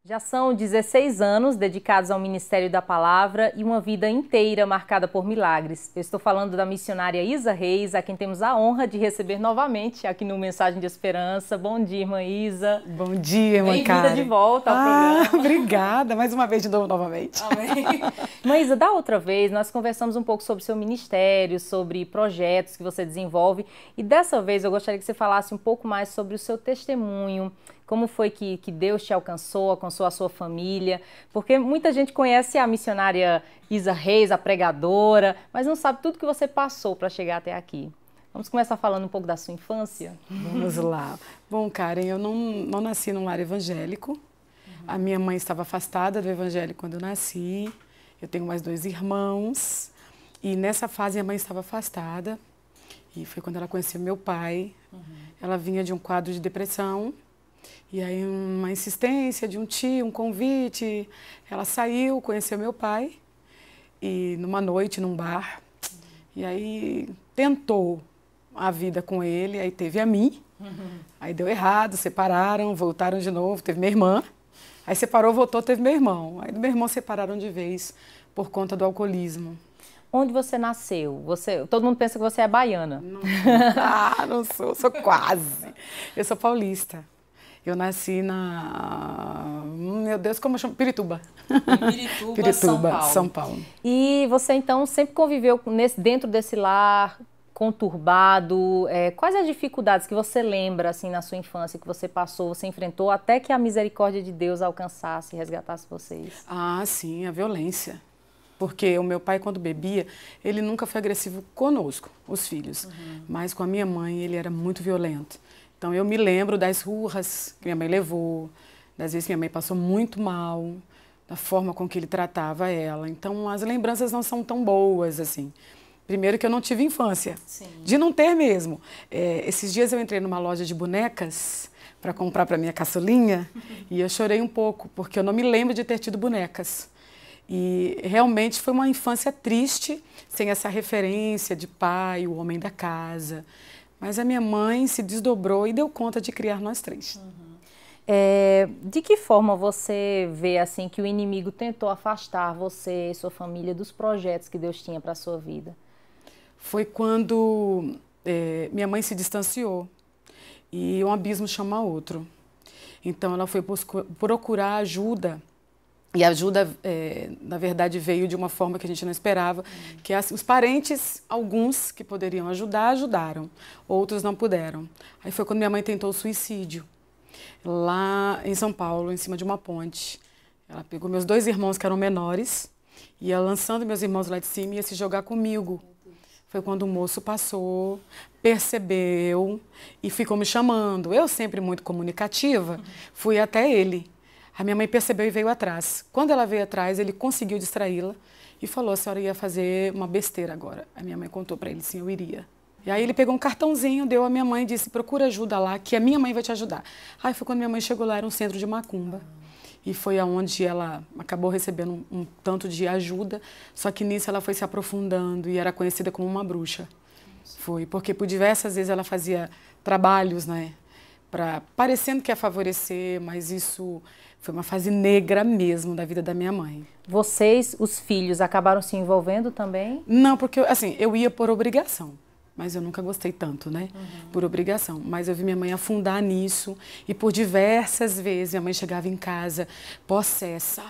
Já são 16 anos dedicados ao Ministério da Palavra e uma vida inteira marcada por milagres. Eu estou falando da missionária Isa Reis, a quem temos a honra de receber novamente aqui no Mensagem de Esperança. Bom dia, irmã Isa. Bom dia, irmã Bem-vinda de Karen. volta ao programa. Obrigada, mais uma vez de novo, novamente. Amém. Irmã Isa, da outra vez nós conversamos um pouco sobre o seu ministério, sobre projetos que você desenvolve, e dessa vez eu gostaria que você falasse um pouco mais sobre o seu testemunho. Como foi que Deus te alcançou a sua família? Porque muita gente conhece a missionária Isa Reis, a pregadora, mas não sabe tudo que você passou para chegar até aqui. Vamos começar falando um pouco da sua infância? Vamos lá. Bom, Karen, eu não nasci num lar evangélico. A minha mãe estava afastada do evangelho quando eu nasci. Eu tenho mais 2 irmãos. E nessa fase a mãe estava afastada. E foi quando ela conheceu meu pai. Ela vinha de um quadro de depressão. E aí uma insistência de um tio, um convite, ela saiu, conheceu meu pai, e numa noite, num bar, e aí tentou a vida com ele, aí teve a mim, aí deu errado, separaram, voltaram de novo, teve minha irmã, aí separou, voltou, teve meu irmão, aí do meu irmão separaram de vez por conta do alcoolismo. Onde você nasceu? Todo mundo pensa que você é baiana. Não sou, sou quase, eu sou paulista. Eu nasci meu Deus, como chama? Pirituba. Em Pirituba, São Paulo. E você, então, sempre conviveu dentro desse lar conturbado. Quais as dificuldades que você lembra, assim, na sua infância, que você passou, você enfrentou, até que a misericórdia de Deus alcançasse e resgatasse vocês? Ah, sim, a violência. Porque o meu pai, quando bebia, ele nunca foi agressivo conosco, os filhos. Mas com a minha mãe, ele era muito violento. Então, eu me lembro das surras que minha mãe levou, das vezes que minha mãe passou muito mal, da forma com que ele tratava ela. Então, as lembranças não são tão boas, assim. Primeiro que eu não tive infância, de não ter mesmo. Esses dias eu entrei numa loja de bonecas para comprar para minha caçulinha e eu chorei um pouco, porque eu não me lembro de ter tido bonecas. E realmente foi uma infância triste, sem essa referência de pai, o homem da casa. Mas a minha mãe se desdobrou e deu conta de criar nós 3. De que forma você vê assim que o inimigo tentou afastar você e sua família dos projetos que Deus tinha para a sua vida? Foi quando minha mãe se distanciou e um abismo chama outro. Então ela foi procurar ajuda. E a ajuda, na verdade, veio de uma forma que a gente não esperava, que os parentes, alguns que poderiam ajudar, ajudaram, outros não puderam. Aí foi quando minha mãe tentou o suicídio, lá em São Paulo, em cima de uma ponte. Ela pegou meus 2 irmãos, que eram menores, ia lançando meus irmãos lá de cima e ia se jogar comigo. Foi quando o moço passou, percebeu e ficou me chamando. Eu, sempre muito comunicativa, fui até ele. A minha mãe percebeu e veio atrás. Quando ela veio atrás, ele conseguiu distraí-la e falou: a senhora ia fazer uma besteira agora. A minha mãe contou para ele: sim, eu iria. E aí ele pegou um cartãozinho, deu à minha mãe e disse: procura ajuda lá, que a minha mãe vai te ajudar. Aí foi quando minha mãe chegou lá, era um centro de macumba. E foi aonde ela acabou recebendo um tanto de ajuda, só que nisso ela foi se aprofundando e era conhecida como uma bruxa. Foi, porque por diversas vezes ela fazia trabalhos, né? Parecendo que ia favorecer, mas isso foi uma fase negra mesmo da vida da minha mãe. Vocês, os filhos, acabaram se envolvendo também? Não, porque assim, eu ia por obrigação, mas eu nunca gostei tanto, né? Por obrigação. Mas eu vi minha mãe afundar nisso e por diversas vezes minha mãe chegava em casa possessa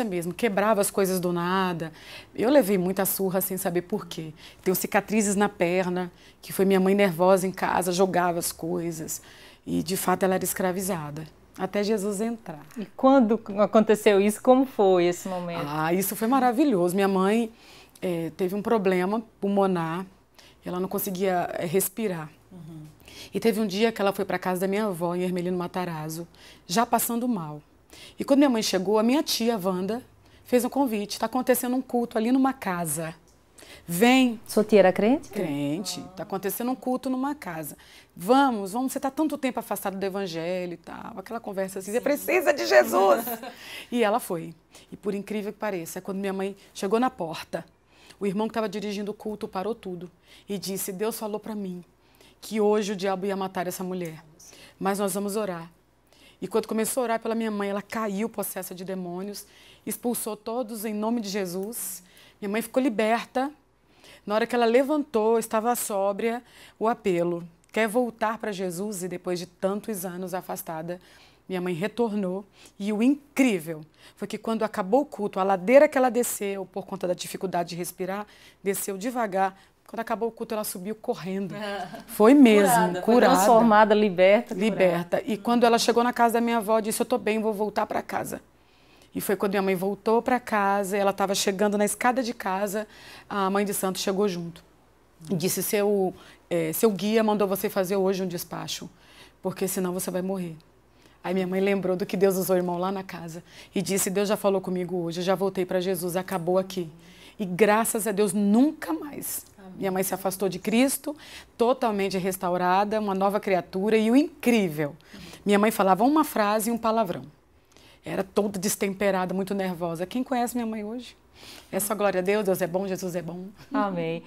mesmo, quebrava as coisas do nada. Eu levei muita surra sem saber por quê. Tenho cicatrizes na perna, que foi minha mãe nervosa em casa, jogava as coisas. E, de fato, ela era escravizada, até Jesus entrar. E quando aconteceu isso, como foi esse momento? Ah, isso foi maravilhoso. Minha mãe teve um problema pulmonar, ela não conseguia respirar. E teve um dia que ela foi para a casa da minha avó, em Hermelino Matarazzo, já passando mal. E quando minha mãe chegou, a minha tia, Wanda, fez um convite. Está acontecendo um culto ali numa casa. Vem. Sua tia era crente? Crente. Está acontecendo um culto numa casa. Vamos, você está tanto tempo afastado do evangelho e tal. Aquela conversa assim, você precisa de Jesus. E ela foi. E por incrível que pareça, quando minha mãe chegou na porta, o irmão que estava dirigindo o culto parou tudo e disse: Deus falou para mim que hoje o diabo ia matar essa mulher, mas nós vamos orar. E quando começou a orar pela minha mãe, ela caiu possessa de demônios, expulsou todos em nome de Jesus. Minha mãe ficou liberta. Na hora que ela levantou, estava sóbria, o apelo. Quer voltar para Jesus? E depois de tantos anos afastada, minha mãe retornou. E o incrível foi que quando acabou o culto, a ladeira que ela desceu, por conta da dificuldade de respirar, desceu devagar. Quando acabou o culto, ela subiu correndo. Foi mesmo, curada. Transformada, liberta. Liberta. E quando ela chegou na casa da minha avó, disse, eu estou bem, vou voltar para casa. E foi quando minha mãe voltou para casa, ela estava chegando na escada de casa, a mãe de santo chegou junto. E disse, seu guia mandou você fazer hoje um despacho, porque senão você vai morrer. Aí minha mãe lembrou do que Deus usou o irmão lá na casa e disse, Deus já falou comigo hoje, eu já voltei para Jesus, acabou aqui. E graças a Deus, nunca mais. Minha mãe se afastou de Cristo, totalmente restaurada, uma nova criatura. E o incrível, minha mãe falava uma frase e um palavrão. Era toda destemperada, muito nervosa. Quem conhece minha mãe hoje? É só glória a Deus, Deus é bom, Jesus é bom. Amém.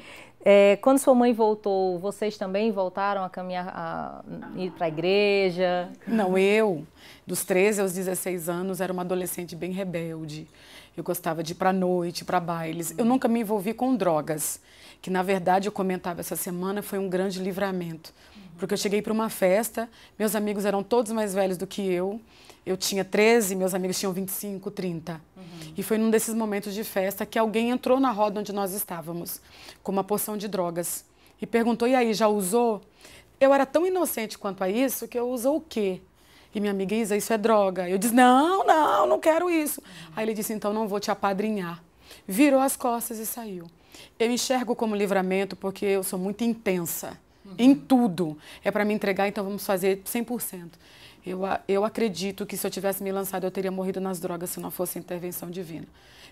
Quando sua mãe voltou, vocês também voltaram a caminhar, a ir para a igreja? Não, eu, dos 13 aos 16 anos, era uma adolescente bem rebelde. Eu gostava de ir para a noite, para bailes. Eu nunca me envolvi com drogas, que na verdade eu comentava essa semana, foi um grande livramento. Porque eu cheguei para uma festa, meus amigos eram todos mais velhos do que eu tinha 13, meus amigos tinham 25, 30. E foi num desses momentos de festa que alguém entrou na roda onde nós estávamos, com uma porção de drogas. E perguntou, e aí, já usou? Eu era tão inocente quanto a isso, que eu usou o quê? E minha amiga, Isa, isso é droga. Eu disse, não quero isso. Aí ele disse, então não vou te apadrinhar. Virou as costas e saiu. Eu enxergo como livramento porque eu sou muito intensa. Em tudo. É para me entregar, então vamos fazer 100%. Eu acredito que se eu tivesse me lançado, eu teria morrido nas drogas se não fosse intervenção divina.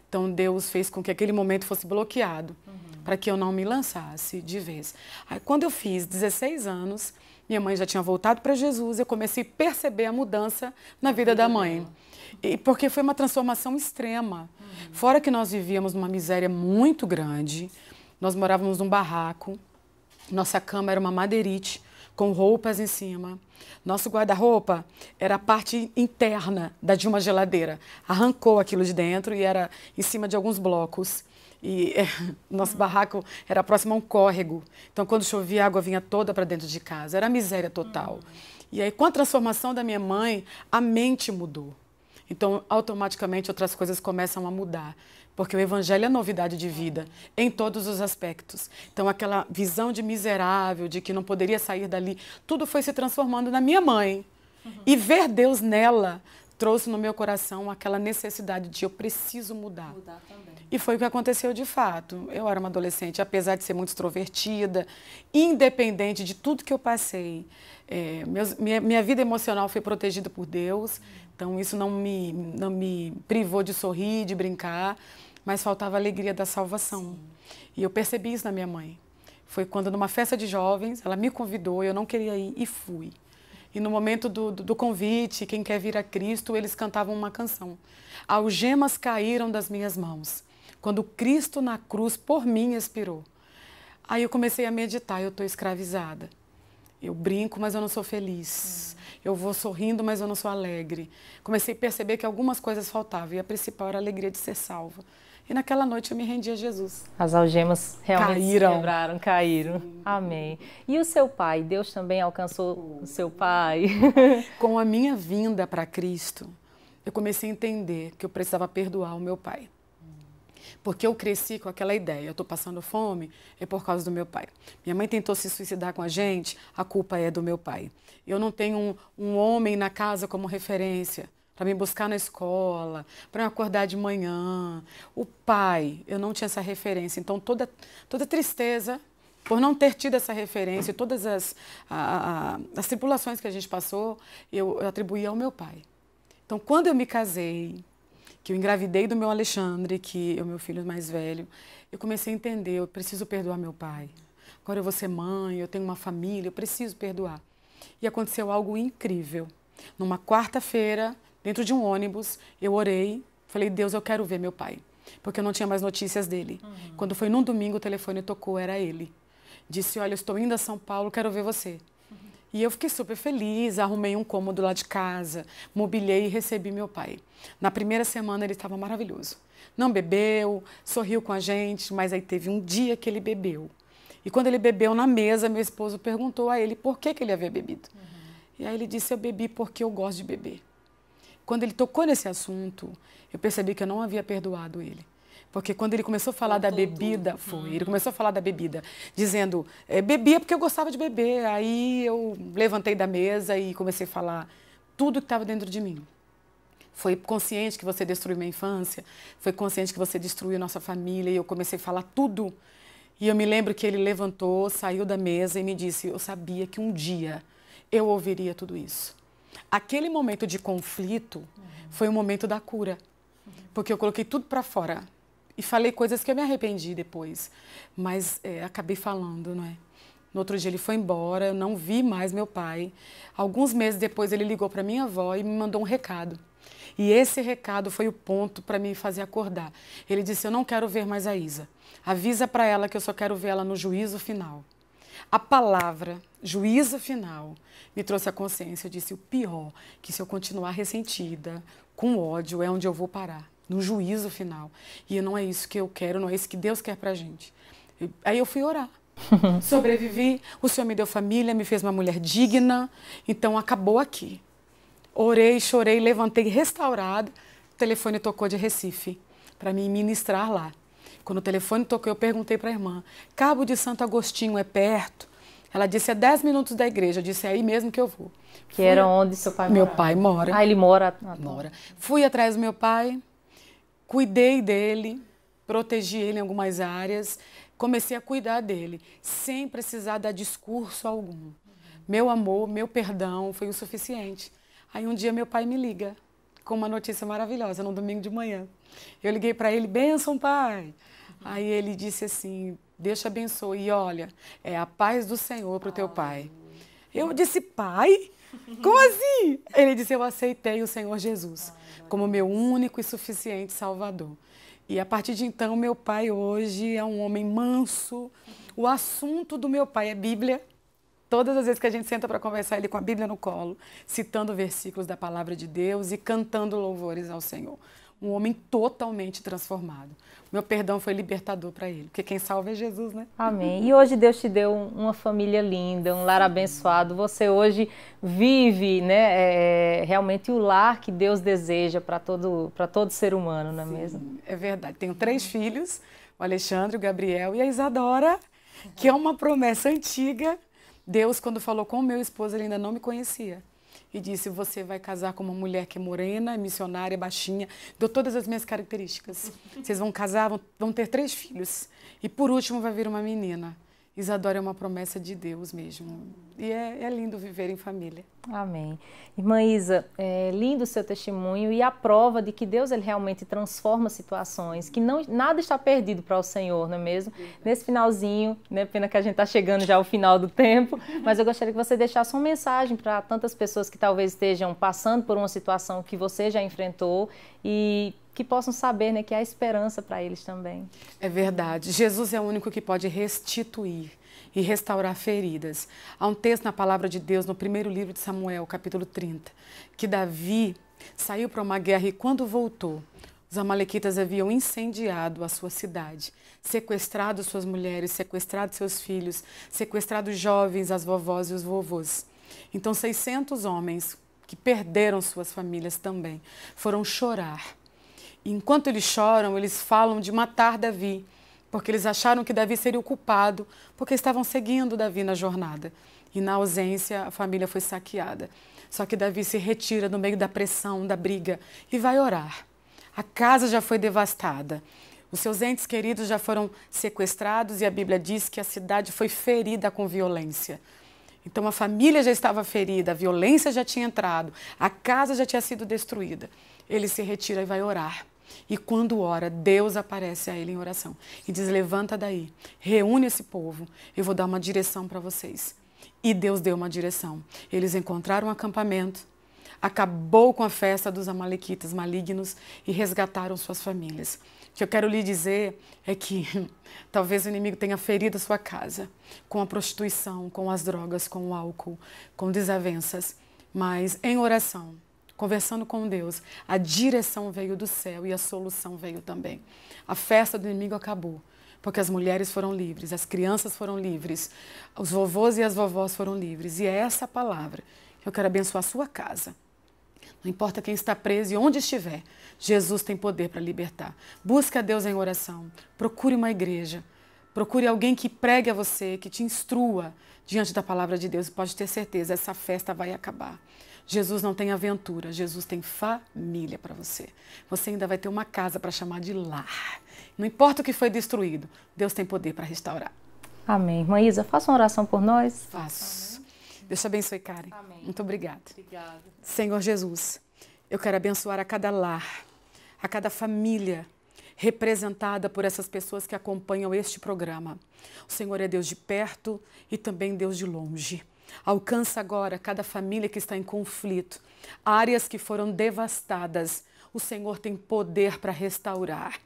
Então Deus fez com que aquele momento fosse bloqueado, para que eu não me lançasse de vez. Aí, quando eu fiz 16 anos, minha mãe já tinha voltado para Jesus, eu comecei a perceber a mudança na vida da mãe. E porque foi uma transformação extrema. Fora que nós vivíamos numa miséria muito grande, nós morávamos num barraco, nossa cama era uma madeirite, com roupas em cima. Nosso guarda-roupa era a parte interna de uma geladeira. Arrancou aquilo de dentro e era em cima de alguns blocos. E nosso barraco era próximo a um córrego. Então, quando chovia, a água vinha toda para dentro de casa. Era miséria total. E aí, com a transformação da minha mãe, a mente mudou. Então, automaticamente, outras coisas começam a mudar. Porque o evangelho é novidade de vida, em todos os aspectos. Então, aquela visão de miserável, de que não poderia sair dali, tudo foi se transformando na minha mãe. E ver Deus nela trouxe no meu coração aquela necessidade de eu preciso mudar. Mudar também. E foi o que aconteceu de fato. Eu era uma adolescente, apesar de ser muito extrovertida, independente de tudo que eu passei. Minha vida emocional foi protegida por Deus, então isso não me privou de sorrir, de brincar, mas faltava a alegria da salvação. Sim. E eu percebi isso na minha mãe. Foi quando, numa festa de jovens, ela me convidou, eu não queria ir e fui. E no momento do convite, quem quer vir a Cristo, eles cantavam uma canção. Algemas caíram das minhas mãos, quando Cristo na cruz por mim expirou. Aí eu comecei a meditar, eu estou escravizada. Eu brinco, mas eu não sou feliz. Eu vou sorrindo, mas eu não sou alegre. Comecei a perceber que algumas coisas faltavam, e a principal era a alegria de ser salva. E naquela noite eu me rendi a Jesus. As algemas realmente se quebraram, caíram. Sim. Amém. E o seu pai? Deus também alcançou o seu pai? Com a minha vinda para Cristo, eu comecei a entender que eu precisava perdoar o meu pai. Porque eu cresci com aquela ideia, eu estou passando fome, é por causa do meu pai. Minha mãe tentou se suicidar com a gente, a culpa é do meu pai. Eu não tenho um homem na casa como referência para me buscar na escola, para me acordar de manhã. O pai, eu não tinha essa referência. Então, toda tristeza por não ter tido essa referência, todas as tribulações que a gente passou, eu atribuía ao meu pai. Então, quando eu me casei, que eu engravidei do meu Alexandre, que é o meu filho mais velho, eu comecei a entender, eu preciso perdoar meu pai. Agora eu vou ser mãe, eu tenho uma família, eu preciso perdoar. E aconteceu algo incrível. Numa quarta-feira, dentro de um ônibus, eu orei, falei, Deus, eu quero ver meu pai, porque eu não tinha mais notícias dele. Quando foi num domingo, o telefone tocou, era ele. Disse, olha, eu estou indo a São Paulo, quero ver você. E eu fiquei super feliz, arrumei um cômodo lá de casa, mobiliei e recebi meu pai. Na primeira semana ele estava maravilhoso. Não bebeu, sorriu com a gente, mas aí teve um dia que ele bebeu. E quando ele bebeu na mesa, meu esposo perguntou a ele por que ele havia bebido. E aí ele disse, eu bebi porque eu gosto de beber. Quando ele tocou nesse assunto, eu percebi que eu não havia perdoado ele. Porque quando ele começou a falar da bebida, ele começou a falar da bebida, dizendo, bebia porque eu gostava de beber. Aí eu levantei da mesa e comecei a falar tudo que estava dentro de mim. Foi consciente que você destruiu minha infância, foi consciente que você destruiu nossa família, e eu comecei a falar tudo. E eu me lembro que ele levantou, saiu da mesa e me disse, eu sabia que um dia eu ouviria tudo isso. Aquele momento de conflito foi o momento da cura, porque eu coloquei tudo para fora. E falei coisas que eu me arrependi depois, mas acabei falando, não é? No outro dia ele foi embora, eu não vi mais meu pai. Alguns meses depois ele ligou para minha avó e me mandou um recado. E esse recado foi o ponto para me fazer acordar. Ele disse, eu não quero ver mais a Isa. Avisa para ela que eu só quero ver ela no juízo final. A palavra juízo final me trouxe a consciência. Eu disse, o pior, que se eu continuar ressentida, com ódio, é onde eu vou parar. No juízo final. E não é isso que eu quero, não é isso que Deus quer pra gente. Aí eu fui orar. Sobrevivi, o Senhor me deu família, me fez uma mulher digna, então acabou aqui. Orei, chorei, levantei restaurada, o telefone tocou de Recife, para me ministrar lá. Quando o telefone tocou, eu perguntei para a irmã, Cabo de Santo Agostinho é perto? Ela disse, é 10 minutos da igreja. Eu disse, é aí mesmo que eu vou. Que era onde seu pai Meu morava? pai mora. Ah, ele mora? Mora. Fui atrás do meu pai, cuidei dele, protegi ele em algumas áreas, comecei a cuidar dele, sem precisar dar discurso algum. Meu amor, meu perdão foi o suficiente. Aí um dia meu pai me liga com uma notícia maravilhosa, num domingo de manhã. Eu liguei para ele, bênção, pai. Aí ele disse assim, Deus te abençoe. E olha, é a paz do Senhor para o teu pai. Eu disse, pai? Como assim? Ele disse, eu aceitei o Senhor Jesus como meu único e suficiente Salvador. E a partir de então, meu pai hoje é um homem manso. O assunto do meu pai é Bíblia. Todas as vezes que a gente senta para conversar, ele com a Bíblia no colo, citando versículos da palavra de Deus e cantando louvores ao Senhor. Um homem totalmente transformado. Meu perdão foi libertador para ele, porque quem salva é Jesus, né? Amém. E hoje Deus te deu uma família linda, um lar abençoado. Você hoje vive, né, realmente o lar que Deus deseja para todo ser humano, não é mesmo? É verdade. Tenho 3 filhos, o Alexandre, o Gabriel e a Isadora, que é uma promessa antiga. Deus, quando falou com o meu esposo, ele ainda não me conhecia. E disse, você vai casar com uma mulher que é morena, missionária, baixinha, deu todas as minhas características. Vocês vão casar, vão ter 3 filhos. E por último vai vir uma menina. Isadora é uma promessa de Deus mesmo. E é lindo viver em família. Amém. Irmã Isa, é lindo o seu testemunho e a prova de que Deus ele realmente transforma situações, que nada está perdido para o Senhor, não é mesmo? Nesse finalzinho, né, pena que a gente está chegando já ao final do tempo, mas eu gostaria que você deixasse uma mensagem para tantas pessoas que talvez estejam passando por uma situação que você já enfrentou e que possam saber, né, que há esperança para eles também. É verdade. Jesus é o único que pode restituir e restaurar feridas. Há um texto na palavra de Deus, no primeiro livro de Samuel, capítulo 30, que Davi saiu para uma guerra e quando voltou, os amalequitas haviam incendiado a sua cidade, sequestrado suas mulheres, sequestrado seus filhos, sequestrado os jovens, as vovós e os vovôs. Então 600 homens que perderam suas famílias também foram chorar. E enquanto eles choram, eles falam de matar Davi, porque eles acharam que Davi seria o culpado, porque estavam seguindo Davi na jornada. E na ausência, a família foi saqueada. Só que Davi se retira no meio da pressão, da briga, e vai orar. A casa já foi devastada. Os seus entes queridos já foram sequestrados e a Bíblia diz que a cidade foi ferida com violência. Então a família já estava ferida, a violência já tinha entrado, a casa já tinha sido destruída. Ele se retira e vai orar. E quando ora, Deus aparece a ele em oração e diz, levanta daí, reúne esse povo, eu vou dar uma direção para vocês. E Deus deu uma direção. Eles encontraram um acampamento, acabou com a festa dos amalequitas malignos e resgataram suas famílias. O que eu quero lhe dizer é que talvez o inimigo tenha ferido a sua casa com a prostituição, com as drogas, com o álcool, com desavenças, mas em oração, conversando com Deus, a direção veio do céu e a solução veio também. A festa do inimigo acabou, porque as mulheres foram livres, as crianças foram livres, os vovôs e as vovós foram livres. E é essa palavra que eu quero abençoar a sua casa. Não importa quem está preso e onde estiver, Jesus tem poder para libertar. Busque a Deus em oração, procure uma igreja, procure alguém que pregue a você, que te instrua diante da palavra de Deus. Pode ter certeza, essa festa vai acabar. Jesus não tem aventura, Jesus tem família para você. Você ainda vai ter uma casa para chamar de lar. Não importa o que foi destruído, Deus tem poder para restaurar. Amém. Irmã Isa, faça uma oração por nós. Faço. Amém. Deus te abençoe, Karen. Amém. Muito obrigada. Obrigada. Senhor Jesus, eu quero abençoar a cada lar, a cada família representada por essas pessoas que acompanham este programa. O Senhor é Deus de perto e também Deus de longe. Alcança agora cada família que está em conflito, áreas que foram devastadas. O Senhor tem poder para restaurar.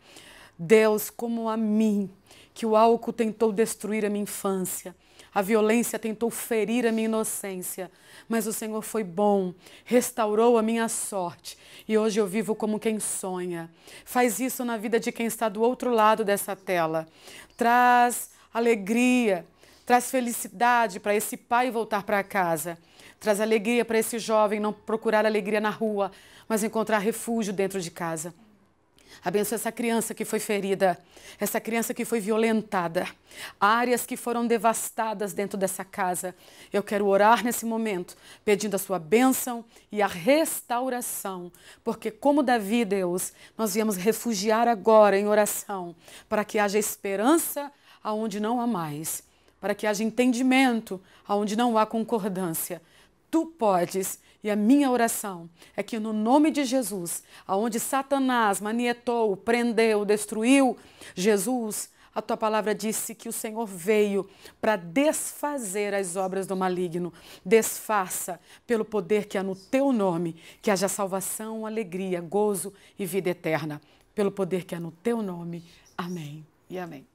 Deus, como a mim, que o álcool tentou destruir a minha infância, a violência tentou ferir a minha inocência, mas o Senhor foi bom, restaurou a minha sorte e hoje eu vivo como quem sonha. Faz isso na vida de quem está do outro lado dessa tela. Traz alegria, traz felicidade para esse pai voltar para casa. Traz alegria para esse jovem não procurar alegria na rua, mas encontrar refúgio dentro de casa. Abençoa essa criança que foi ferida, essa criança que foi violentada, áreas que foram devastadas dentro dessa casa. Eu quero orar nesse momento, pedindo a sua bênção e a restauração, porque como Davi, Deus, nós viemos refugiar agora em oração, para que haja esperança aonde não há mais, para que haja entendimento aonde não há concordância. Tu podes. E a minha oração é que no nome de Jesus, aonde Satanás manietou, prendeu, destruiu, Jesus, a tua palavra disse que o Senhor veio para desfazer as obras do maligno. Desfaça pelo poder que há no teu nome, que haja salvação, alegria, gozo e vida eterna. Pelo poder que há no teu nome. Amém e amém.